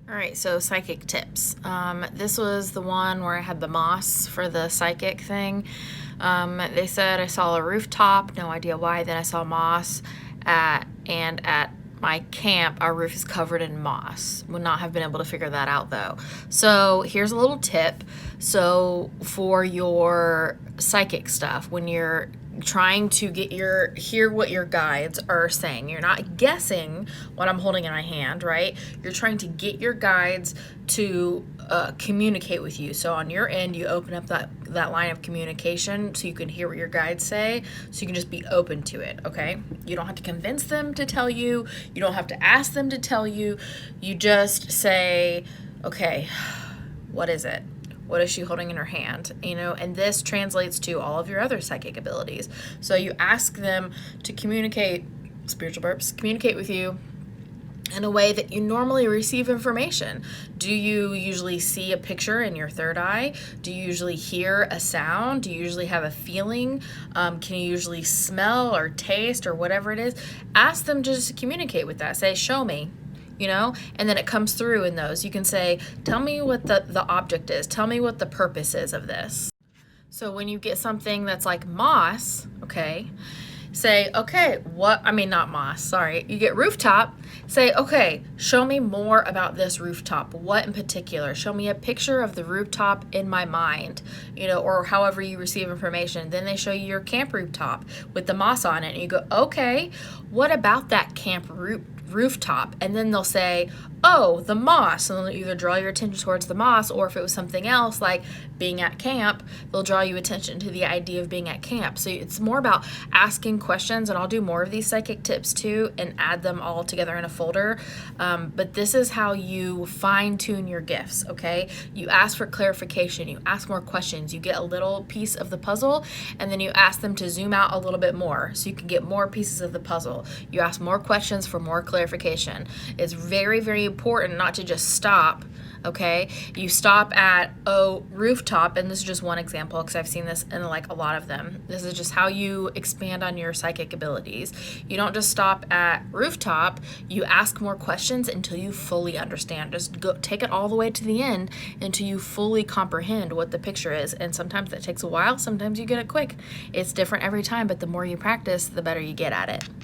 All right, so psychic tips. This was the one where I had the moss for the psychic thing. They said I saw a rooftop, no idea why. Then I saw moss and at my camp, our roof is covered in moss. Would not have been able to figure that out though. So here's a little tip. So for your psychic stuff, when you're trying to hear what your guides are saying, you're not guessing what I'm holding in my hand, right? You're trying to get your guides to communicate with you. So on your end, you open up that line of communication so you can hear what your guides say, so you can just be open to it. Okay, you don't have to convince them to tell you, you don't have to ask them to tell you. You just say, okay, what is it? What is she holding in her hand? And this translates to all of your other psychic abilities. So you ask them to communicate, spiritual burps, communicate with you in a way that you normally receive information. Do you usually see a picture in your third eye? Do you usually hear a sound? Do you usually have a feeling? Can you usually smell or taste or whatever it is? Ask them just to communicate with that. Say, show me. And then it comes through in those. You can say, tell me what the object is. Tell me what the purpose is of this. So when you get something that's like moss, okay, say, okay, not moss, sorry. You get rooftop, say, okay, show me more about this rooftop. What in particular? Show me a picture of the rooftop in my mind, or however you receive information. Then they show you your camp rooftop with the moss on it. And you go, okay, what about that camp rooftop? And then they'll say, oh, the moss. And they'll either draw your attention towards the moss, or if it was something else like being at camp, they'll draw you attention to the idea of being at camp. So it's more about asking questions, and I'll do more of these psychic tips too and add them all together in a folder. But this is how you fine tune your gifts, okay? You ask for clarification, you ask more questions, you get a little piece of the puzzle, and then you ask them to zoom out a little bit more so you can get more pieces of the puzzle. You ask more questions for more clarification. It's very, very important not to just stop. Okay, you stop at, rooftop, and this is just one example because I've seen this in like a lot of them. This is just how you expand on your psychic abilities. You don't just stop at rooftop, you ask more questions until you fully understand. Just go take it all the way to the end until you fully comprehend what the picture is. And sometimes that takes a while, sometimes you get it quick. It's different every time, but the more you practice, the better you get at it.